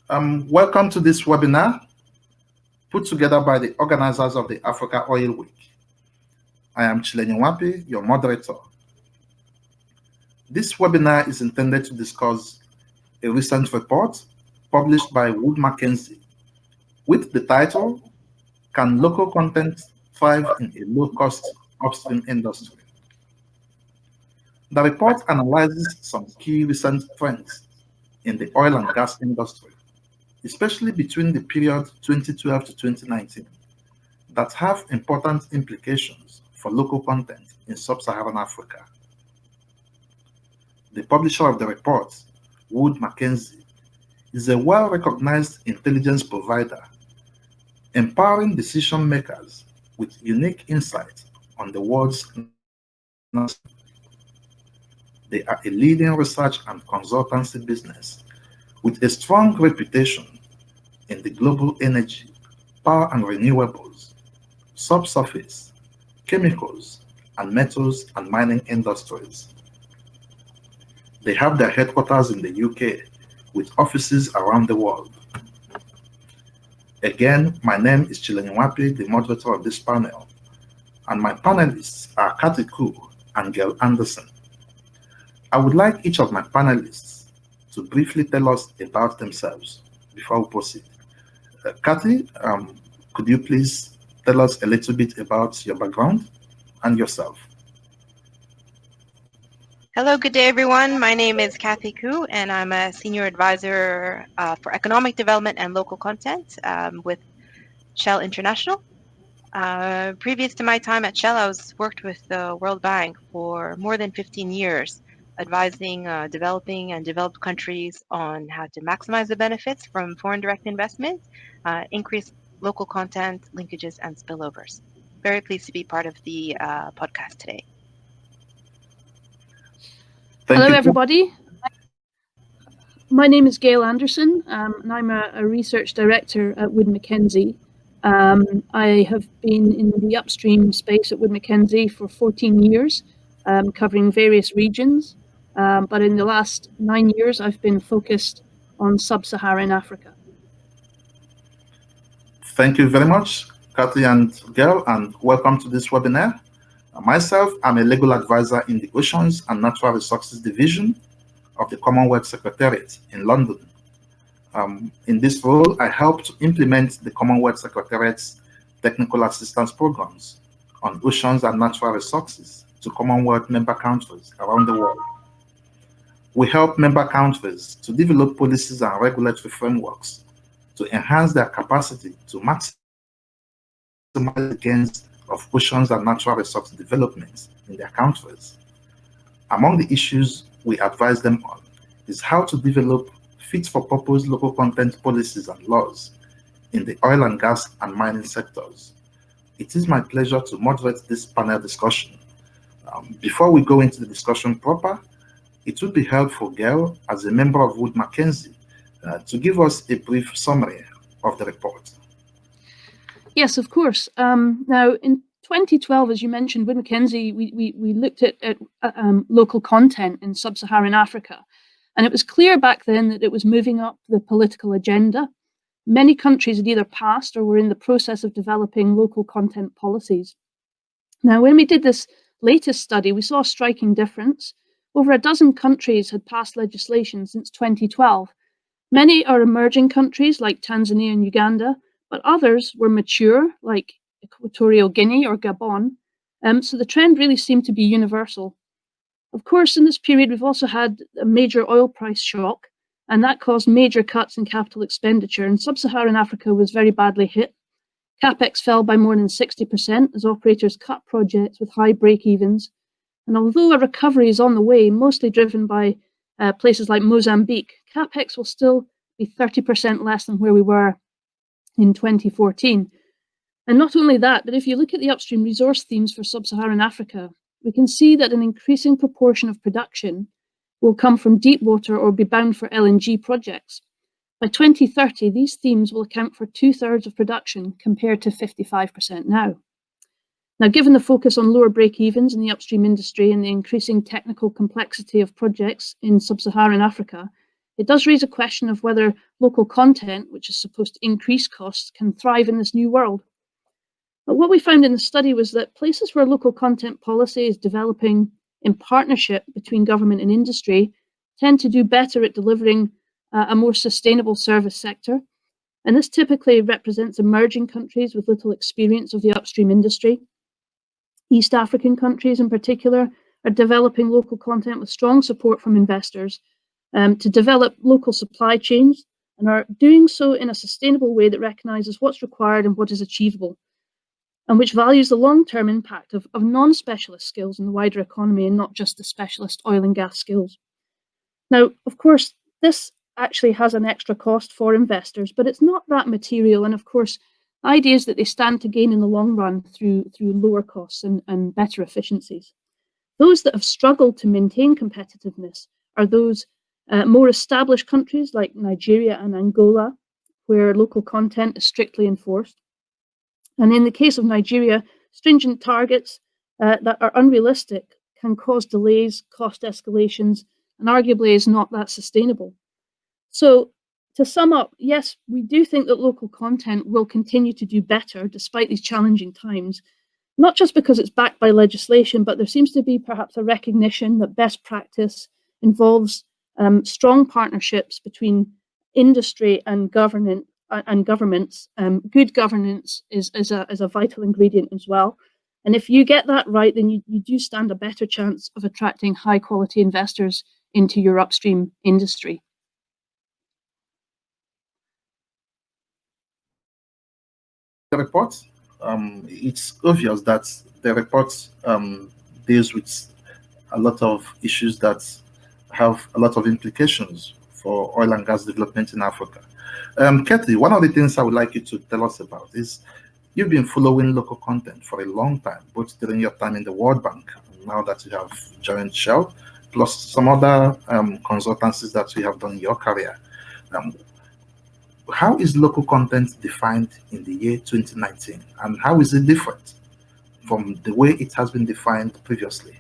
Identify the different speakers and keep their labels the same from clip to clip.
Speaker 1: Welcome to this webinar put together by the organizers of the Africa Oil Week. I am Chilenye Nwapi, your moderator. This webinar is intended to discuss a recent report published by Mackenzie with the title, Can Local Content Thrive in a Low-Cost Upstream Industry? The report analyzes some key recent trends in the oil and gas industry, especially between the period 2012 to 2019, that have important implications for local content in sub-Saharan Africa. The publisher of the report, Mackenzie, is a well-recognized intelligence provider, empowering decision makers with unique insight on the world's. They are a leading research and consultancy business with a strong reputation in the global energy, power and renewables, subsurface, chemicals, and metals and mining industries. They have their headquarters in the UK with offices around the world. Again, my name is Chilenye Nwapi, the moderator of this panel, and my panelists are Khuu and Gail Anderson. I would like each of my panelists to briefly tell us about themselves before we proceed. Kathy, could you please tell us a little bit about your background and yourself?
Speaker 2: Hello, good day, everyone. My name is Khuu, and I'm a senior advisor for economic development and local content with Shell International. Previous to my time at Shell, I worked with the World Bank for more than 15 years, advising developing and developed countries on how to maximize the benefits from foreign direct investment, increase local content, linkages, and spillovers. Very pleased to be part of the podcast today.
Speaker 3: Hello, everybody. My name is Gail Anderson, and I'm a research director at Mackenzie. I have been in the upstream space at Mackenzie for 14 years, covering various regions. But in the last 9 years, I've been focused on sub-Saharan Africa.
Speaker 1: Thank you very much, Kathy and Gail, and welcome to this webinar. Myself, I'm a legal advisor in the Oceans and Natural Resources Division of the Commonwealth Secretariat in London. In this role, I help to implement the Commonwealth Secretariat's technical assistance programs on oceans and natural resources to Commonwealth member countries around the world. We help member countries to develop policies and regulatory frameworks to enhance their capacity to maximize the gains of oceans and natural resource development in their countries. Among the issues we advise them on is how to develop fit-for-purpose local content policies and laws in the oil and gas and mining sectors. It is my pleasure to moderate this panel discussion. Before we go into the discussion proper, it would be helpful, Gail, as a member of Mackenzie, to give us a brief summary of the report.
Speaker 3: Yes, of course. Now, in 2012, as you mentioned, Mackenzie, we looked at local content in sub-Saharan Africa. And it was clear back then that it was moving up the political agenda. Many countries had either passed or were in the process of developing local content policies. Now, when we did this latest study, we saw a striking difference. Over a dozen countries had passed legislation since 2012. Many are emerging countries like Tanzania and Uganda, but others were mature, like Equatorial Guinea or Gabon. So the trend really seemed to be universal. Of course, in this period, we've also had a major oil price shock, and that caused major cuts in capital expenditure, and sub-Saharan Africa was very badly hit. CapEx fell by more than 60% as operators cut projects with high break-evens. And although a recovery is on the way, mostly driven by places like Mozambique, CapEx will still be 30% less than where we were in 2014. And not only that, but if you look at the upstream resource themes for sub-Saharan Africa, we can see that an increasing proportion of production will come from deep water or be bound for LNG projects. By 2030, these themes will account for 2/3 of production compared to 55% now. Now, given the focus on lower break-evens in the upstream industry and the increasing technical complexity of projects in sub-Saharan Africa, it does raise a question of whether local content, which is supposed to increase costs, can thrive in this new world. But what we found in the study was that places where local content policy is developing in partnership between government and industry tend to do better at delivering a more sustainable service sector. And this typically represents emerging countries with little experience of the upstream industry. East African countries in particular are developing local content with strong support from investors to develop local supply chains, and are doing so in a sustainable way that recognizes what's required and what is achievable, and which values the long-term impact of non-specialist skills in the wider economy and not just the specialist oil and gas skills. Now, of course, this actually has an extra cost for investors, but it's not that material. And of course, the idea is that they stand to gain in the long run through lower costs and better efficiencies. Those that have struggled to maintain competitiveness are those more established countries like Nigeria and Angola, where local content is strictly enforced. And in the case of Nigeria, stringent targets that are unrealistic can cause delays, cost escalations, and arguably is not that sustainable. So to sum up, yes, we do think that local content will continue to do better despite these challenging times, not just because it's backed by legislation, but there seems to be perhaps a recognition that best practice involves strong partnerships between industry and governments. Good governance is a vital ingredient as well. And if you get that right, then you do stand a better chance of attracting high quality investors into your upstream industry.
Speaker 1: The report, it's obvious that the report deals with a lot of issues that have a lot of implications for oil and gas development in Africa. Kathy, one of the things I would like you to tell us about is you've been following local content for a long time, both during your time in the World Bank, and now that you have joined Shell, plus some other consultancies that you have done in your career. How is local content defined in the year 2019, and how is it different from the way it has been defined previously?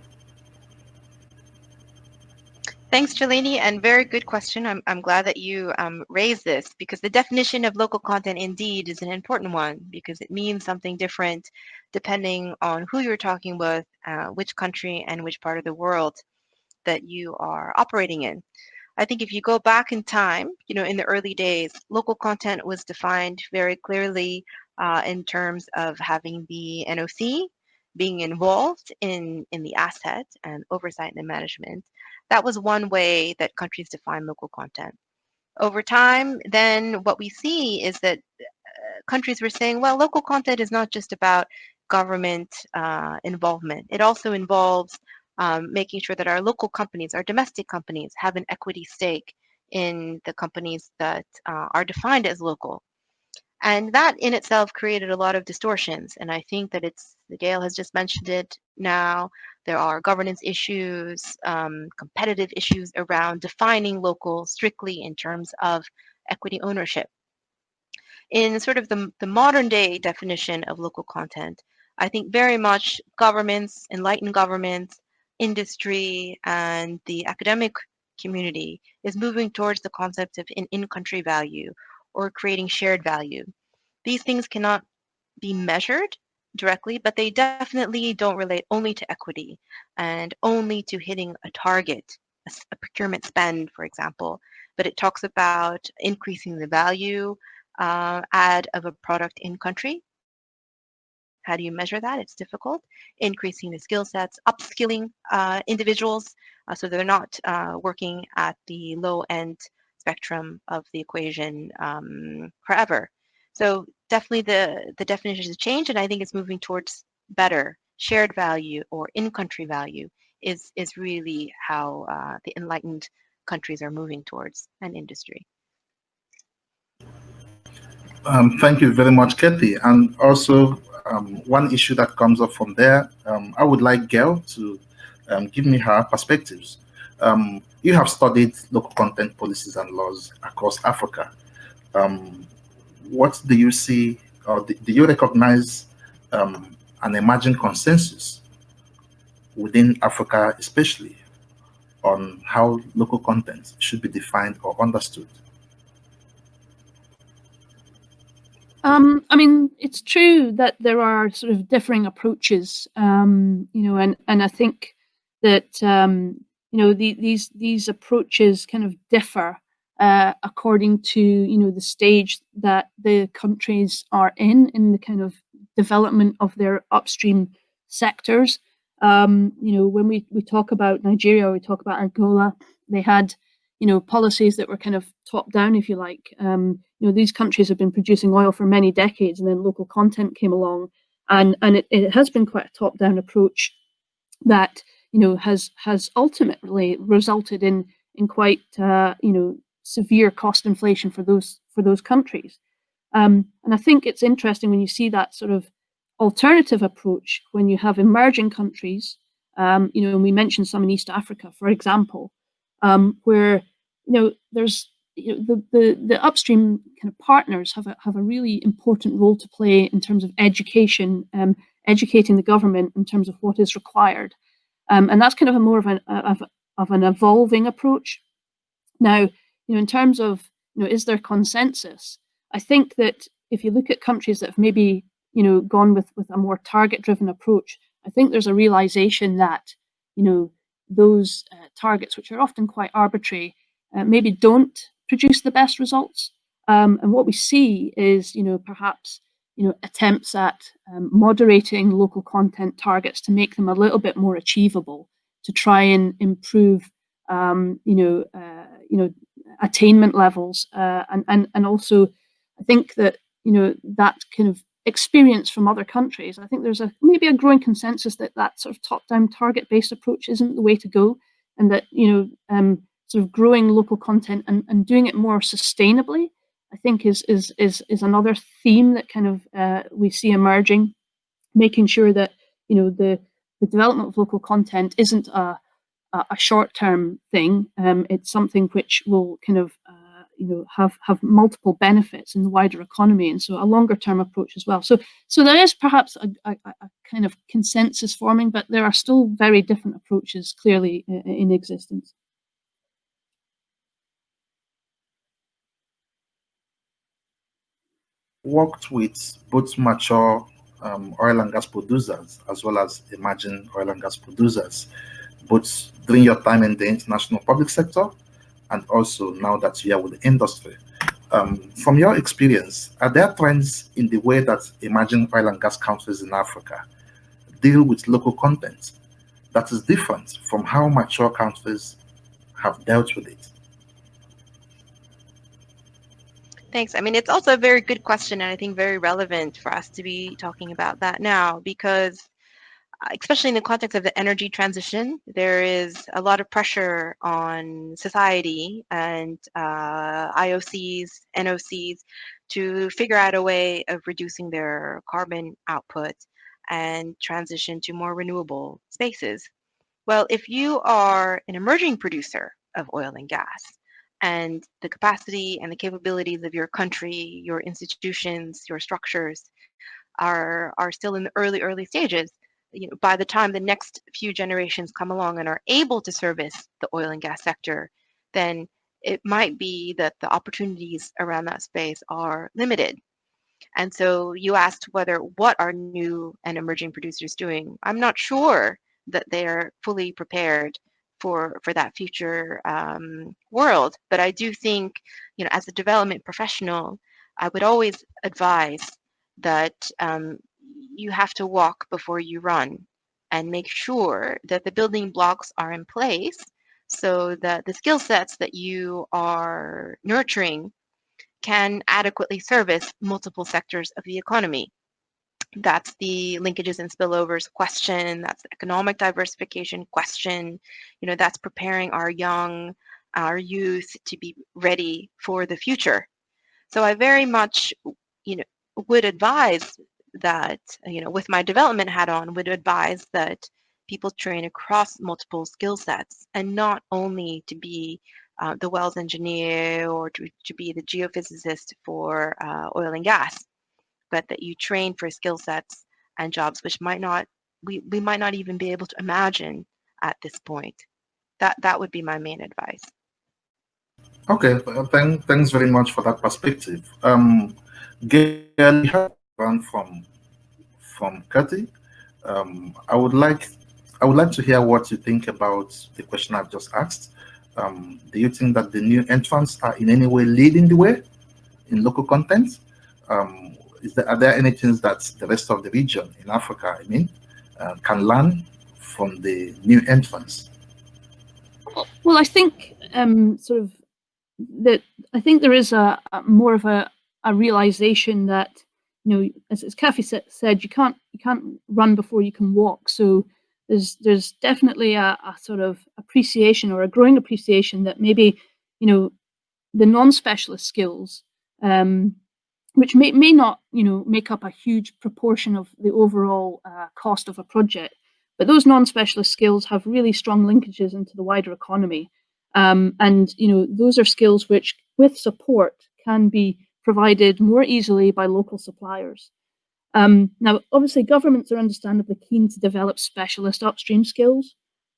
Speaker 2: Thanks, Chilenye, and very good question. I'm glad that you raised this, because the definition of local content indeed is an important one, because it means something different depending on who you're talking with, which country and which part of the world that you are operating in. I think if you go back in time, in the early days, local content was defined very clearly in terms of having the NOC being involved in the asset and oversight and management. That was one way that countries define local content. Over time, then what we see is that countries were saying, well, local content is not just about government involvement. It also involves making sure that our local companies, our domestic companies, have an equity stake in the companies that are defined as local. And that in itself created a lot of distortions. And I think that Gail has just mentioned it now. There are governance issues, competitive issues around defining local strictly in terms of equity ownership. In sort of the modern day definition of local content, I think very much governments, enlightened governments, industry, and the academic community is moving towards the concept of an in-country value or creating shared value. These things cannot be measured directly, but they definitely don't relate only to equity and only to hitting a target, a procurement spend, for example, but it talks about increasing the value add of a product in country. How do you measure that? It's difficult. Increasing the skill sets, upskilling individuals so they're not working at the low end spectrum of the equation forever. So definitely the definition has changed, and I think it's moving towards better shared value or in-country value is really how the enlightened countries are moving towards an industry.
Speaker 1: Thank you very much, Kathy. And also, one issue that comes up from there, I would like Gail to give me her perspectives. You have studied local content policies and laws across Africa. What do you see, or do you recognize an emerging consensus within Africa, especially on how local content should be defined or understood?
Speaker 3: I mean, it's true that there are sort of differing approaches, and I think that these approaches kind of differ according to the stage that the countries are in the kind of development of their upstream sectors. When we talk about Nigeria, we talk about Angola, they had policies that were kind of top down, if you like. These countries have been producing oil for many decades, and then local content came along, and it has been quite a top down approach that has ultimately resulted in quite severe cost inflation for those countries. And I think it's interesting when you see that sort of alternative approach when you have emerging countries. And we mentioned some in East Africa, for example, where there's the upstream kind of partners have a really important role to play in terms of education, educating the government in terms of what is required, and that's kind of a more of an evolving approach. Now, in terms of is there consensus? I think that if you look at countries that have maybe gone with a more target-driven approach, I think there's a realization that those targets, which are often quite arbitrary, maybe don't produce the best results. And what we see is perhaps attempts at moderating local content targets to make them a little bit more achievable, to try and improve attainment levels, and also I think that that kind of experience from other countries. I think there's maybe a growing consensus that sort of top-down target-based approach isn't the way to go, and that sort of growing local content and doing it more sustainably, I think is another theme that kind of we see emerging, making sure that the development of local content isn't a short-term thing. It's something which will kind of have multiple benefits in the wider economy, and so a longer-term approach as well. So there is perhaps a kind of consensus forming, but there are still very different approaches clearly in existence.
Speaker 1: Worked with both mature oil and gas producers as well as emerging oil and gas producers, both during your time in the international public sector and also now that you are with the industry. From your experience, are there trends in the way that emerging oil and gas countries in Africa deal with local content that is different from how mature countries have dealt with it?
Speaker 2: Thanks. I mean, it's also a very good question, and I think very relevant for us to be talking about that now, because especially in the context of the energy transition, there is a lot of pressure on society and IOCs, NOCs to figure out a way of reducing their carbon output and transition to more renewable spaces. Well, if you are an emerging producer of oil and gas, and the capacity and the capabilities of your country, your institutions, your structures are still in the early stages, by the time the next few generations come along and are able to service the oil and gas sector, then it might be that the opportunities around that space are limited. And so you asked what are new and emerging producers doing? I'm not sure that they are fully prepared for that future world, but I do think, as a development professional, I would always advise that you have to walk before you run, and make sure that the building blocks are in place so that the skill sets that you are nurturing can adequately service multiple sectors of the economy. That's the linkages and spillovers question. That's the economic diversification question. That's preparing our youth to be ready for the future. So I very much, would advise that, with my development hat on, would advise that people train across multiple skill sets, and not only to be the wells engineer or to be the geophysicist for oil and gas, but that you train for skill sets and jobs which we might not even be able to imagine at this point. that would be my main advice.
Speaker 1: Okay, thanks very much for that perspective. Gail, we heard one from Kathy. I would like to hear what you think about the question I've just asked. Do you think that the new entrants are in any way leading the way in local content? Are there any things that the rest of the region in Africa, can learn from the new entrants?
Speaker 3: Well, I think I think there is a more of a realization that, as Kathy said, you can't run before you can walk. So there's definitely a sort of appreciation, or a growing appreciation, that maybe the non-specialist skills, which may not make up a huge proportion of the overall cost of a project, but those non-specialist skills have really strong linkages into the wider economy. And those are skills which, with support, can be provided more easily by local suppliers. Now, obviously, governments are understandably keen to develop specialist upstream skills,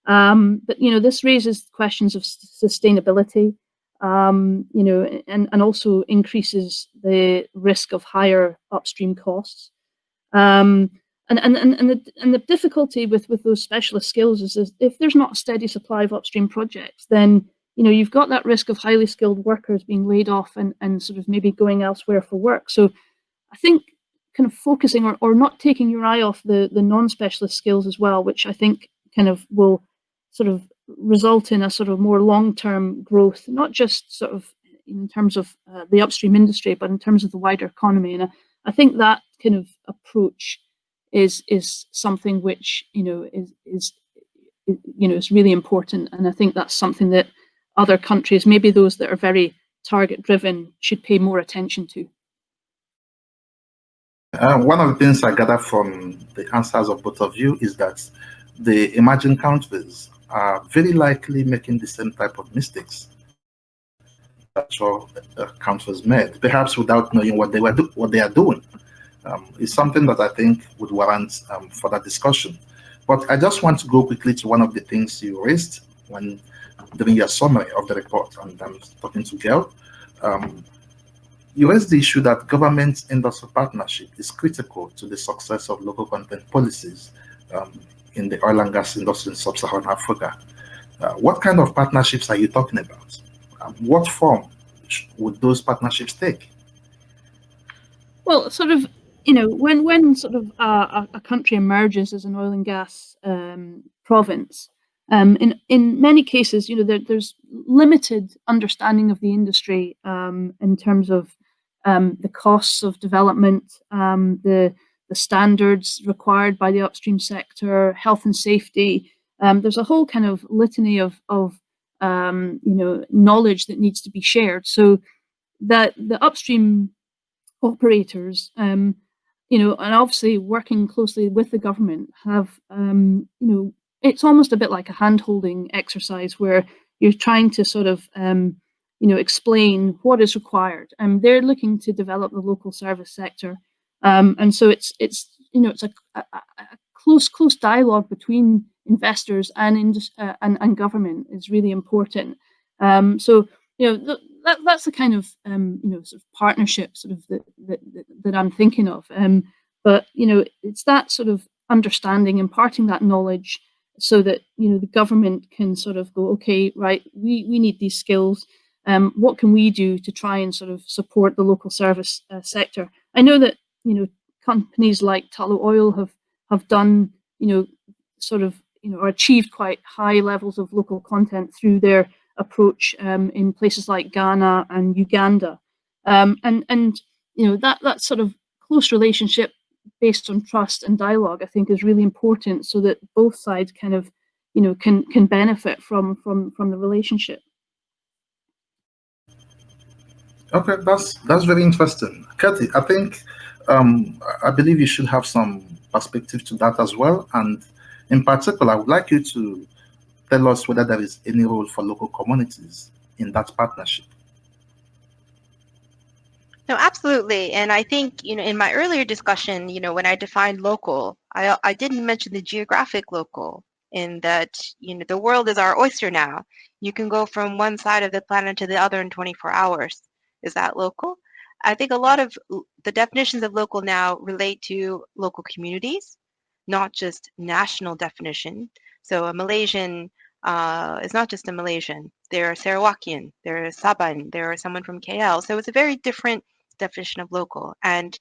Speaker 3: but this raises questions of sustainability, and also increases the risk of higher upstream costs. And the difficulty with those specialist skills is if there's not a steady supply of upstream projects, then you've got that risk of highly skilled workers being laid off and sort of maybe going elsewhere for work. So I think kind of focusing or not taking your eye off the non-specialist skills as well, which I think kind of will sort of result in a sort of more long-term growth, not just sort of in terms of the upstream industry, but in terms of the wider economy. And I think that kind of approach is something which is really important, and I think that's something that other countries, maybe those that are very target driven, should pay more attention to.
Speaker 1: One of the things I gather from the answers of both of you is that the emerging countries are very likely making the same type of mistakes that your countries made, perhaps without knowing what they are doing. It's something that I think would warrant further discussion. But I just want to go quickly to one of the things you raised when during your summary of the report, and I'm talking to Gail. You raised the issue that government-industry partnership is critical to the success of local content policies in the oil and gas industry in sub-Saharan Africa. What kind of partnerships are you talking about? What form would those partnerships take?
Speaker 3: Well, sort of, when sort of a country emerges as an oil and gas province, in many cases, there's limited understanding of the industry in terms of the costs of development, the standards required by the upstream sector, health and safety. There's a whole kind of litany of knowledge that needs to be shared, so that the upstream operators, and obviously working closely with the government, have it's almost a bit like a hand-holding exercise where you're trying to sort of explain what is required, and they're looking to develop the local service sector, and so it's a close dialogue between investors and government is really important. So that's the kind of sort of partnership sort of that I'm thinking of. But it's that sort of understanding, imparting that knowledge, so that the government can sort of go, okay, right, we need these skills. What can we do to try and sort of support the local service sector? I know that companies like Tullow Oil have done sort of or achieved quite high levels of local content through their approach in places like Ghana and Uganda, and that sort of close relationship based on trust and dialogue, I think, is really important, so that both sides kind of can benefit from the relationship.
Speaker 1: Okay, that's very interesting, Kathy. I think I believe you should have some perspective to that as well, and in particular, I would like you to tell us whether there is any role for local communities in that partnership.
Speaker 2: No, absolutely. And I think, in my earlier discussion, when I defined local, I didn't mention the geographic local. in that, the world is our oyster now. You can go from one side of the planet to the other in 24 hours. Is that local? I think a lot of the definitions of local now relate to local communities, not just national definition. So a Malaysian is not just a Malaysian. They're a Sarawakian, they're a Saban, they're someone from KL. So it's a very different definition of local. And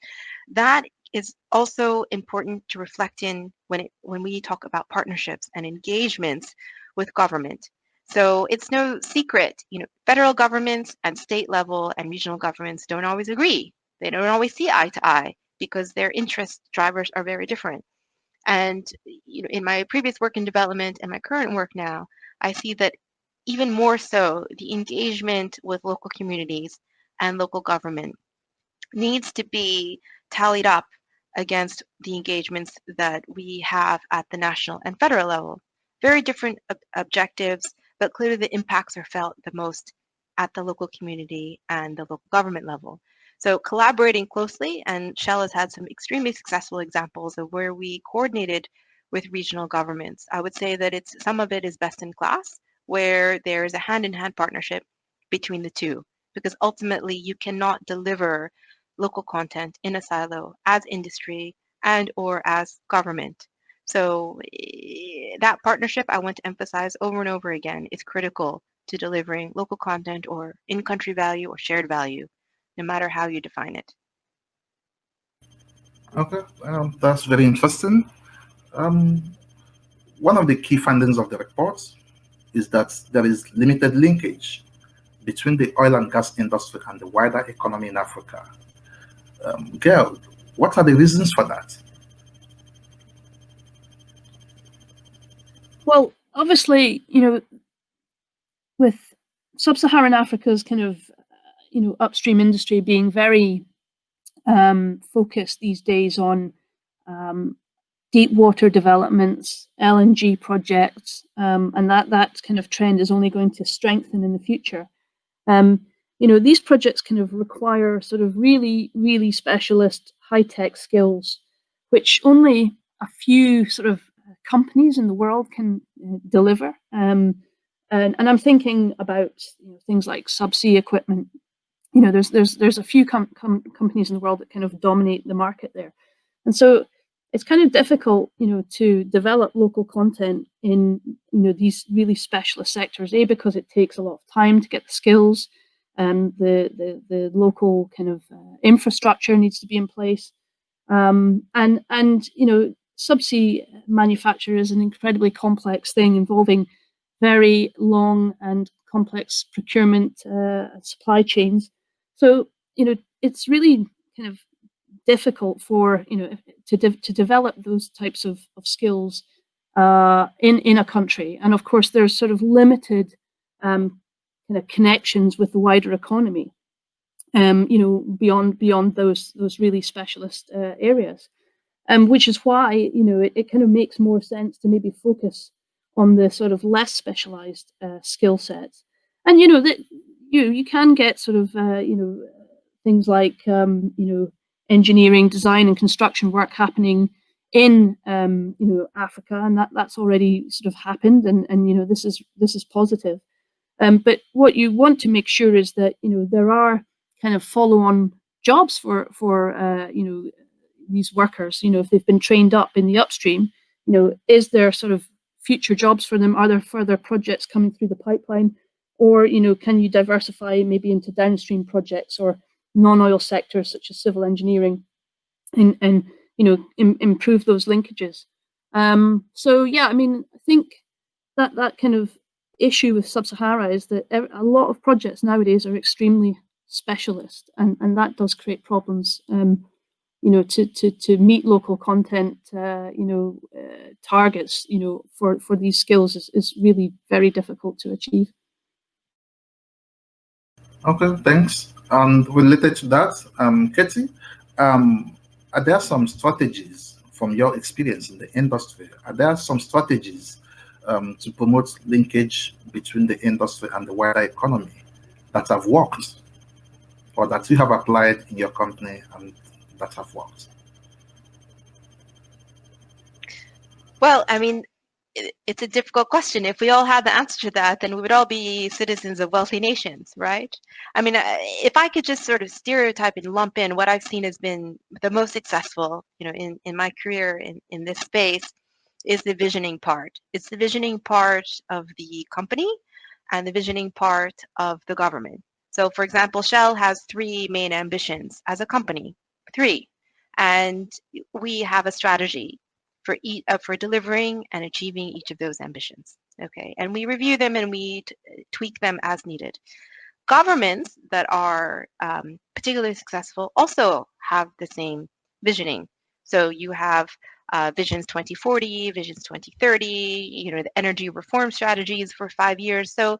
Speaker 2: that is also important to reflect in when we talk about partnerships and engagements with government. So it's no secret, federal governments and state level and regional governments don't always agree. They don't always see eye to eye because their interest drivers are very different. And in my previous work in development and my current work now, I see that even more so, the engagement with local communities and local government needs to be tallied up against the engagements that we have at the national and federal level. Very different objectives, but clearly the impacts are felt the most at the local community and the local government level. So collaborating closely, and Shell has had some extremely successful examples of where we coordinated with regional governments. I would say that some of it is best in class, where there is a hand-in-hand partnership between the two, because ultimately you cannot deliver local content in a silo as industry and or as government. So that partnership I want to emphasize over and over again is critical to delivering local content or in-country value or shared value, no matter how you define it.
Speaker 1: Okay, that's very interesting. One of the key findings of the report is that there is limited linkage between the oil and gas industry and the wider economy in Africa. Gail, what are the reasons for that?
Speaker 3: Well, obviously, with sub-Saharan Africa's kind of, upstream industry being very focused these days on deep water developments, LNG projects, and that kind of trend is only going to strengthen in the future. These projects kind of require sort of really, really specialist high-tech skills, which only a few sort of companies in the world can deliver. And I'm thinking about things like subsea equipment. There's a few companies in the world that kind of dominate the market there, and so it's kind of difficult, to develop local content in these really specialist sectors. Because it takes a lot of time to get the skills, the local kind of infrastructure needs to be in place, and subsea manufacture is an incredibly complex thing involving very long and complex procurement supply chains. So it's really kind of difficult for to develop those types of skills in a country, and of course there's sort of limited kind of connections with the wider economy, beyond those really specialist areas, which is why it kind of makes more sense to maybe focus on the sort of less specialized skill sets, and that you can get sort of things like engineering, design, and construction work happening in Africa, and that's already sort of happened, and this is positive. But what you want to make sure is that there are kind of follow-on jobs for these workers. If they've been trained up in the upstream, is there sort of future jobs for them? Are there further projects coming through the pipeline, or can you diversify maybe into downstream projects or non-oil sectors such as civil engineering, and improve those linkages. So yeah, I mean, I think that kind of issue with Sub-Sahara is that a lot of projects nowadays are extremely specialist, and that does create problems. To meet local content, targets, for these skills is really very difficult to achieve.
Speaker 1: Okay, thanks. And related to that, Katie, are there some strategies from your experience in the industry? Are there some strategies to promote linkage between the industry and the wider economy that have worked, or that you have applied in your company and that have worked?
Speaker 2: Well, I mean, it's a difficult question. If we all had the answer to that, then we would all be citizens of wealthy nations, right? I mean, if I could just sort of stereotype and lump in what I've seen has been the most successful, in my career in this space, is the visioning part. It's the visioning part of the company and the visioning part of the government. So, for example, Shell has three main ambitions as a company, three, and we have a strategy for delivering and achieving each of those ambitions. Okay, and we review them and we tweak them as needed. Governments that are particularly successful also have the same visioning. So you have Visions 2040, Visions 2030, the energy reform strategies for 5 years. So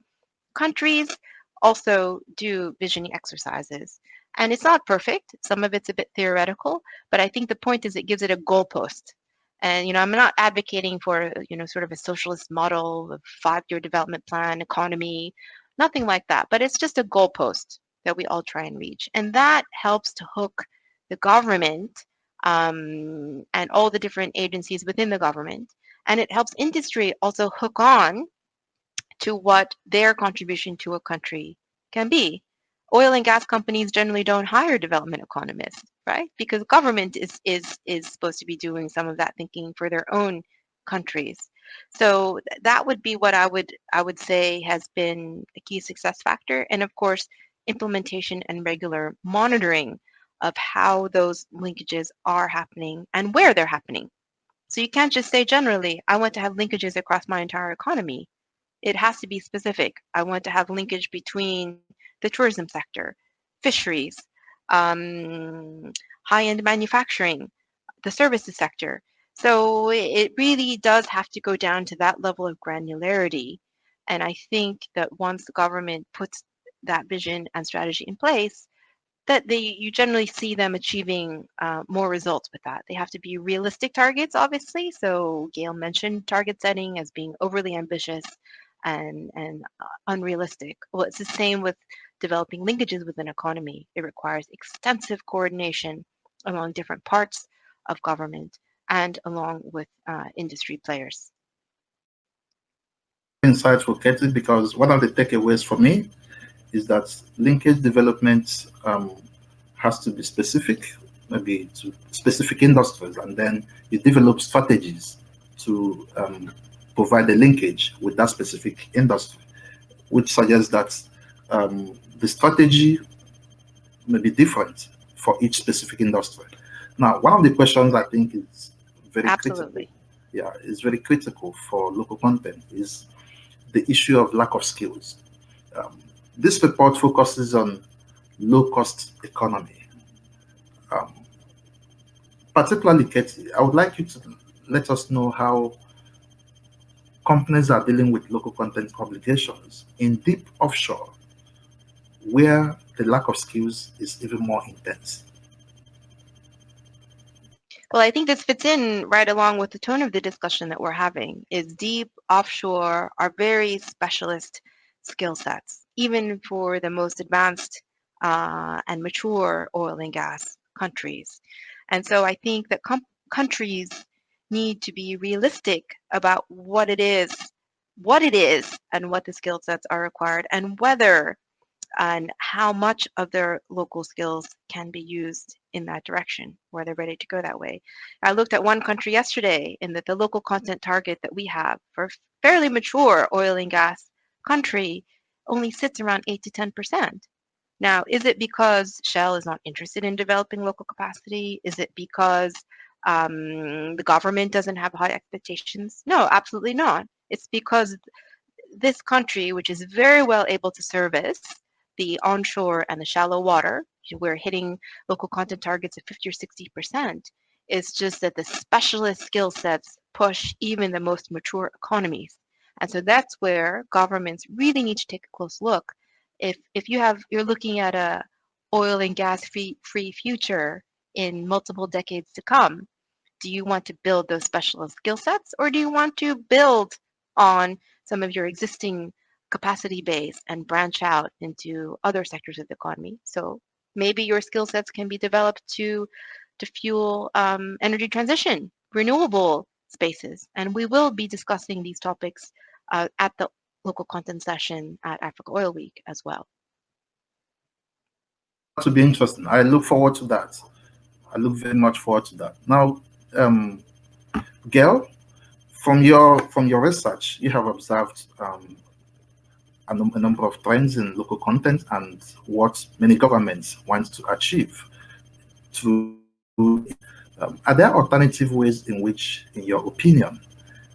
Speaker 2: countries also do visioning exercises. And it's not perfect. Some of it's a bit theoretical, but I think the point is it gives it a goalpost. And I'm not advocating for sort of a socialist model of 5-year development plan, economy, nothing like that. But it's just a goalpost that we all try and reach, and that helps to hook the government and all the different agencies within the government, and it helps industry also hook on to what their contribution to a country can be. Oil and gas companies generally don't hire development economists, right? Because government is supposed to be doing some of that thinking for their own countries. So that would be what I would say has been a key success factor. And of course, implementation and regular monitoring of how those linkages are happening and where they're happening. So you can't just say generally, I want to have linkages across my entire economy. It has to be specific. I want to have linkage between the tourism sector, fisheries, um, high-end manufacturing, the services sector. So it really does have to go down to that level of granularity. And I think that once the government puts that vision and strategy in place, that you generally see them achieving more results with that. They have to be realistic targets, obviously. So Gail mentioned target setting as being overly ambitious and unrealistic. Well, it's the same with developing linkages with an economy. It requires extensive coordination among different parts of government and along with industry players.
Speaker 1: Insightful, Katie, because one of the takeaways for me is that linkage development has to be specific, maybe to specific industries, and then you develop strategies to provide a linkage with that specific industry, which suggests that the strategy may be different for each specific industry. Now, one of the questions I think is very
Speaker 2: Absolutely.
Speaker 1: critical, is very critical for local content is the issue of lack of skills. Um, this report focuses on low-cost economy. Um, Particularly, Katie, I would like you to let us know how companies are dealing with local content publications in deep offshore, where the lack of skills is even more intense.
Speaker 2: Well, I think this fits in right along with the tone of the discussion that we're having. Is deep offshore are very specialist skill sets, even for the most advanced and mature oil and gas countries. And so I think that countries need to be realistic about what it is, and what the skill sets are required, and whether and how much of their local skills can be used in that direction, where they're ready to go that way. I looked at one country yesterday in that the local content target that we have for a fairly mature oil and gas country only sits around 8 to 10%. Now, is it because Shell is not interested in developing local capacity? Is it because the government doesn't have high expectations? No, absolutely not. It's because this country, which is very well able to service the onshore and the shallow water, we're hitting local content targets of 50 or 60%. It's just that the specialist skill sets push even the most mature economies. And so that's where governments really need to take a close look. If you're looking at a oil and gas free future in multiple decades to come, do you want to build those specialist skill sets, or do you want to build on some of your existing capacity base and branch out into other sectors of the economy? So maybe your skill sets can be developed to fuel energy transition, renewable spaces. And we will be discussing these topics at the local content session at Africa Oil Week as well.
Speaker 1: To be interesting. I look forward to that. I look very much forward to that. Now, Gail, from your research, you have observed a number of trends in local content and what many governments want to achieve. Are there alternative ways in which, in your opinion,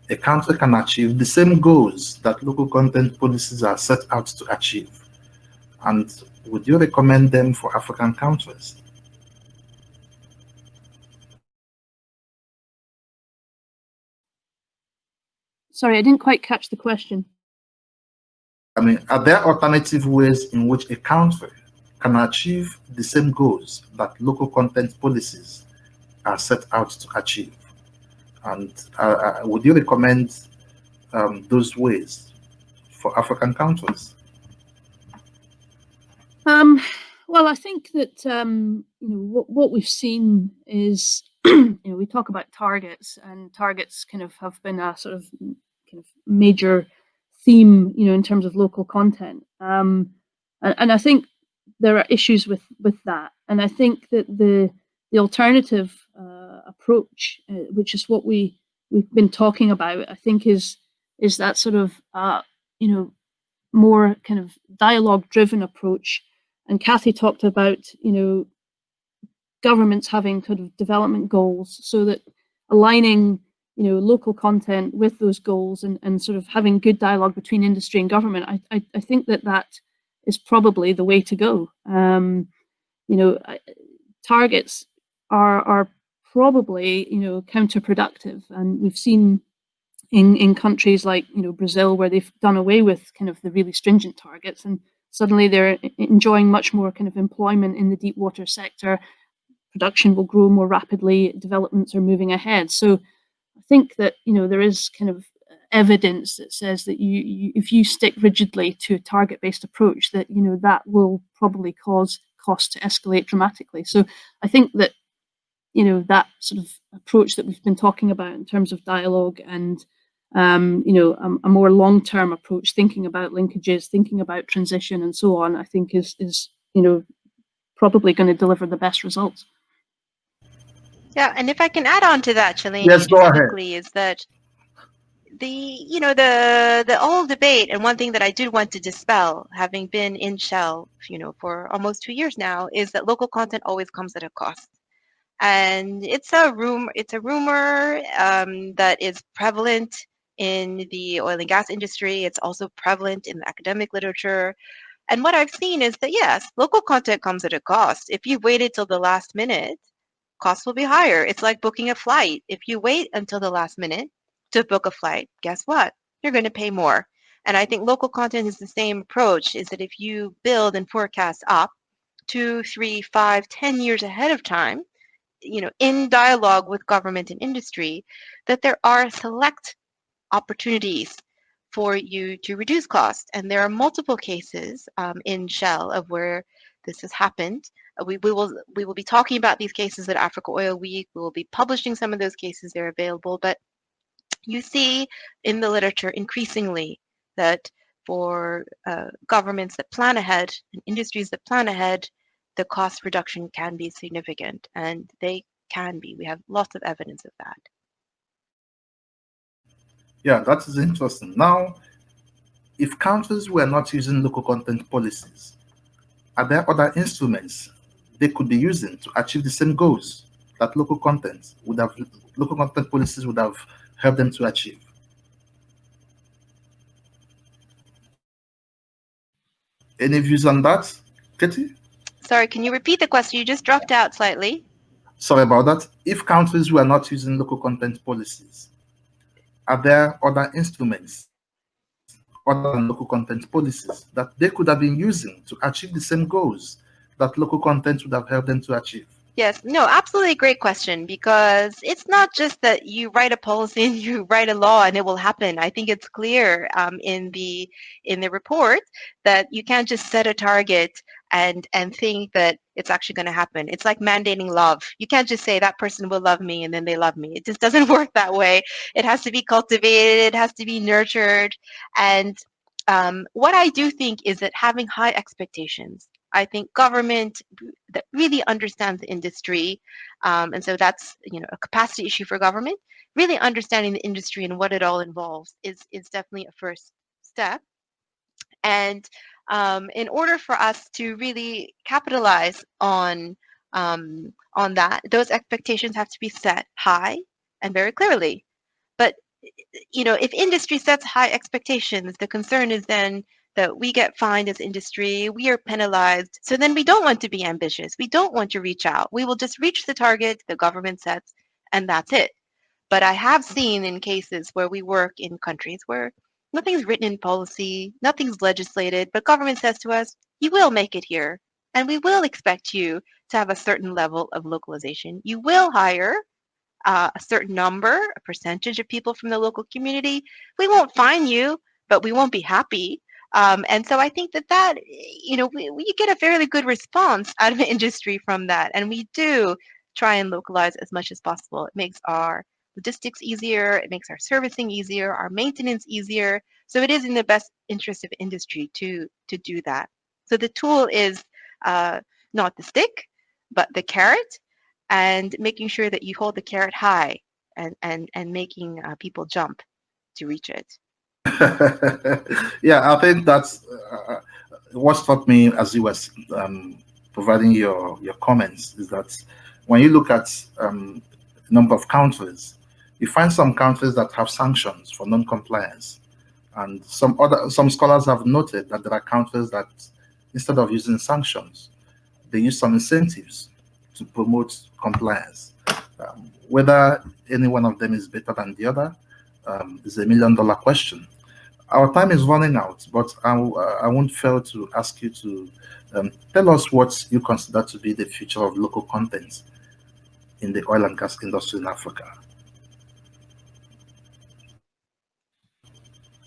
Speaker 1: a country can achieve the same goals that local content policies are set out to achieve? And would you recommend them for African countries?
Speaker 3: Sorry, I didn't quite catch the question.
Speaker 1: I mean, are there alternative ways in which a country can achieve the same goals that local content policies are set out to achieve? And would you recommend those ways for African countries?
Speaker 3: Well, I think that what we've seen is we talk about targets, and targets kind of have been a sort of kind of major theme, in terms of local content. And I think there are issues with that. And I think that the alternative approach, which is what we've been talking about, I think is that sort of more kind of dialogue-driven approach. And Kathy talked about governments having kind of development goals, so that aligning local content with those goals and sort of having good dialogue between industry and government. I think that is probably the way to go. Targets are probably counterproductive, and we've seen in countries like Brazil, where they've done away with kind of the really stringent targets, and suddenly they're enjoying much more kind of employment in the deep water sector. Production will grow more rapidly. Developments are moving ahead. So I think that there is kind of evidence that says that if you stick rigidly to a target-based approach, that that will probably cause costs to escalate dramatically. So I think that that sort of approach that we've been talking about in terms of dialogue and a more long-term approach, thinking about linkages, thinking about transition, and so on, I think is probably going to deliver the best results.
Speaker 2: Yeah, and if I can add on to that, Chilenye,
Speaker 1: yes, go ahead.
Speaker 2: is that the old debate, and one thing that I did want to dispel, having been in Shell, for almost 2 years now, is that local content always comes at a cost. And it's a rumor that is prevalent in the oil and gas industry. It's also prevalent in the academic literature. And what I've seen is that, yes, local content comes at a cost. If you waited till the last minute, costs will be higher. It's like booking a flight. If you wait until the last minute to book a flight, guess what? You're going to pay more. And I think local content is the same approach, is that if you build and forecast up 2, 3, 5, 10 years ahead of time, in dialogue with government and industry, that there are select opportunities for you to reduce costs. And there are multiple cases in Shell of where this has happened. We will be talking about these cases at Africa Oil Week. We will be publishing some of those cases. They're available. But you see in the literature increasingly that for governments that plan ahead and industries that plan ahead, the cost reduction can be significant, and they can be. We have lots of evidence of that.
Speaker 1: Yeah, that is interesting. Now, if countries were not using local content policies, are there other instruments they could be using to achieve the same goals that local content policies would have helped them to achieve? Any views on that, Katie?
Speaker 2: Sorry, can you repeat the question? You just dropped out slightly.
Speaker 1: Sorry about that. If countries were not using local content policies, are there other instruments other than local content policies that they could have been using to achieve the same goals that local content would have helped them to achieve?
Speaker 2: Yes, no, absolutely great question, because it's not just that you write a policy and you write a law and it will happen. I think it's clear in the report that you can't just set a target and think that it's actually going to happen. It's like mandating love. You can't just say that person will love me and then they love me. It just doesn't work that way. It has to be cultivated. It has to be nurtured. And what I do think is that having high expectations, I think government that really understands the industry, and so that's a capacity issue for government. Really understanding the industry and what it all involves is definitely a first step. And in order for us to really capitalize on that, those expectations have to be set high and very clearly. But if industry sets high expectations, the concern is then that we get fined as industry, we are penalized. So then we don't want to be ambitious. We don't want to reach out. We will just reach the target the government sets, and that's it. But I have seen in cases where we work in countries where nothing's written in policy, nothing's legislated, but government says to us, you will make it here, and we will expect you to have a certain level of localization. You will hire a certain number, a percentage of people from the local community. We won't fine you, but we won't be happy. And so I think that we get a fairly good response out of industry from that, and we do try and localize as much as possible. It makes our logistics easier, it makes our servicing easier, our maintenance easier. So it is in the best interest of industry to do that. So the tool is not the stick, but the carrot, and making sure that you hold the carrot high and making people jump to reach it.
Speaker 1: Yeah, I think that's what struck me as you were providing your comments is that when you look at number of countries, you find some countries that have sanctions for non-compliance, and some scholars have noted that there are countries that instead of using sanctions, they use some incentives to promote compliance. Whether any one of them is better than the other is a $1 million question. Our time is running out, but I won't fail to ask you to tell us what you consider to be the future of local content in the oil and gas industry in Africa.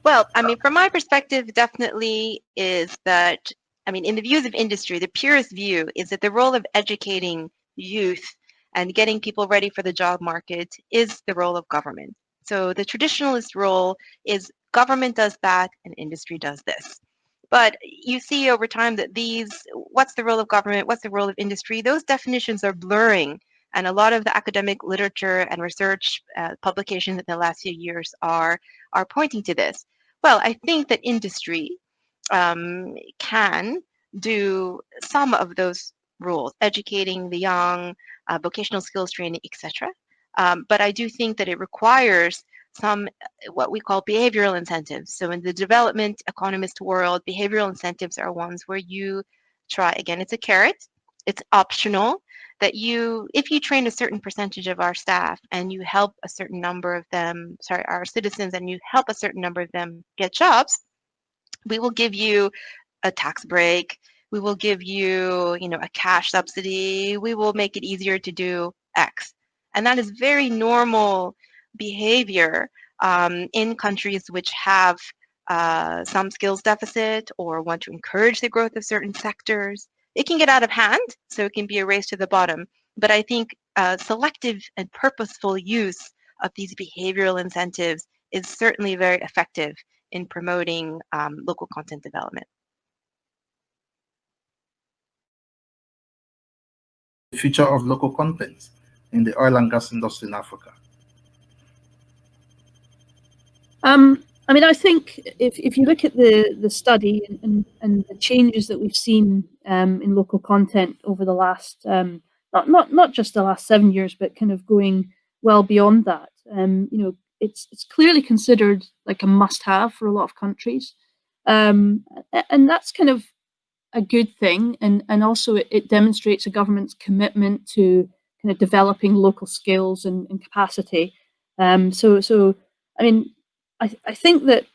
Speaker 2: Well, I mean, from my perspective, definitely is that, I mean, in the views of industry, the purest view is that the role of educating youth and getting people ready for the job market is the role of government. So the traditionalist role is government does that and industry does this. But you see over time that what's the role of government, what's the role of industry, those definitions are blurring. And a lot of the academic literature and research publications in the last few years are pointing to this. Well, I think that industry can do some of those roles, educating the young, vocational skills training, etc. But I do think that it requires some what we call behavioral incentives. So in the development economist world, behavioral incentives are ones where you try, again, it's a carrot, it's optional, that if you train a certain percentage of our staff and you help a certain number of them, our citizens, and you help a certain number of them get jobs, we will give you a tax break. We will give you, a cash subsidy. We will make it easier to do X. And that is very normal behavior in countries which have some skills deficit or want to encourage the growth of certain sectors. It can get out of hand, so it can be a race to the bottom. But I think selective and purposeful use of these behavioral incentives is certainly very effective in promoting local content development.
Speaker 1: The future of local content in the oil and gas industry in Africa.
Speaker 3: I mean, I think if you look at the study and the changes that we've seen in local content over the last not just the last 7 years, but kind of going well beyond that, it's clearly considered like a must-have for a lot of countries, and that's kind of a good thing, and also it demonstrates a government's commitment to kind of developing local skills and capacity. So I mean, I think that,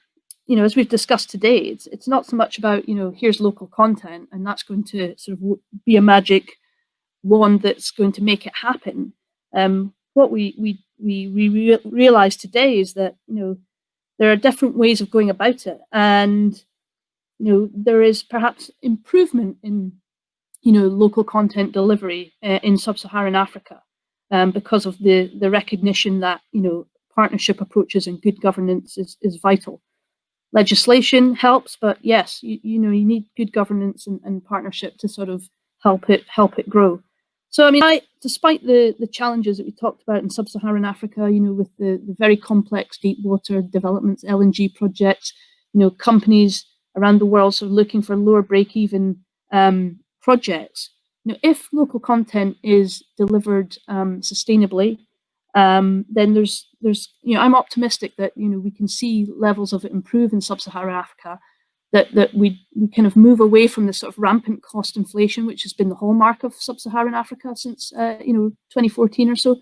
Speaker 3: as we've discussed today, it's not so much about, here's local content and that's going to sort of be a magic wand that's going to make it happen. What we realize today is that, there are different ways of going about it, and there is perhaps improvement in local content delivery in sub-Saharan Africa, because of the recognition that partnership approaches and good governance is vital. Legislation helps, but yes, you need good governance and partnership to sort of help it grow. So I mean, despite the challenges that we talked about in sub-Saharan Africa, with the very complex deep water developments, LNG projects, companies around the world sort of looking for lower break-even projects. If local content is delivered sustainably, then there's I'm optimistic that we can see levels of it improve in sub-Saharan Africa, that we kind of move away from this sort of rampant cost inflation, which has been the hallmark of sub-Saharan Africa since 2014 or so.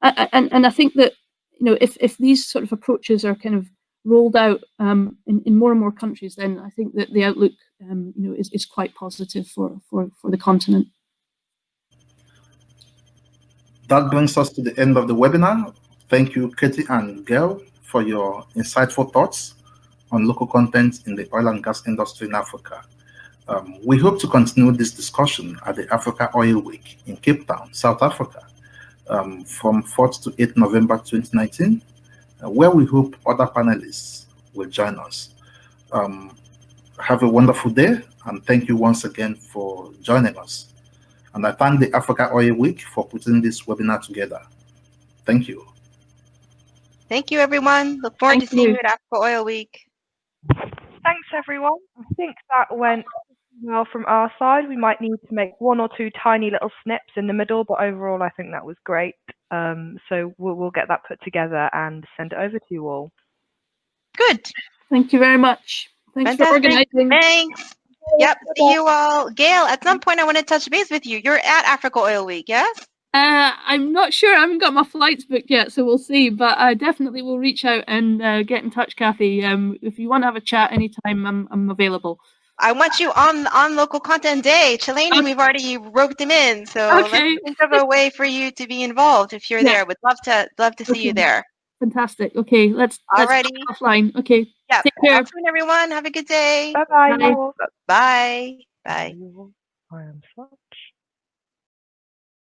Speaker 3: And I think that if these sort of approaches are kind of rolled out in more and more countries, then I think that the outlook is quite positive for the continent.
Speaker 1: That brings us to the end of the webinar. Thank you, Katie and Gail, for your insightful thoughts on local content in the oil and gas industry in Africa. We hope to continue this discussion at the Africa Oil Week in Cape Town, South Africa, from 4th to 8th November 2019, where we hope other panelists will join us. Have a wonderful day, and thank you once again for joining us. And I thank the Africa Oil Week for putting this webinar together. Thank you.
Speaker 2: Thank you, everyone. Look forward to seeing you at Africa Oil Week.
Speaker 4: Thanks, everyone. I think that went well from our side. We might need to make one or two tiny little snips in the middle, but overall, I think that was great. So we'll get that put together and send it over to you all.
Speaker 2: Good.
Speaker 3: Thank you very much. Thanks for organizing.
Speaker 2: Thanks. Yep. See you all. Gail, at some point I want to touch base with you. You're at Africa Oil Week, yes?
Speaker 3: I'm not sure. I haven't got my flights booked yet, so we'll see. But I definitely will reach out and get in touch, Kathy. If you want to have a chat anytime, I'm available.
Speaker 2: I want you on Local Content Day. Chilenye, okay. We've already roped him in, so let's think of a way for you to be involved if you're there. Would love to see you there.
Speaker 3: Fantastic. Okay, let's offline. Okay.
Speaker 2: Yeah.
Speaker 3: Take care.
Speaker 2: Talk soon, everyone. Have a good day.
Speaker 4: Bye-bye.
Speaker 2: Bye. Bye. Bye.
Speaker 4: I am such.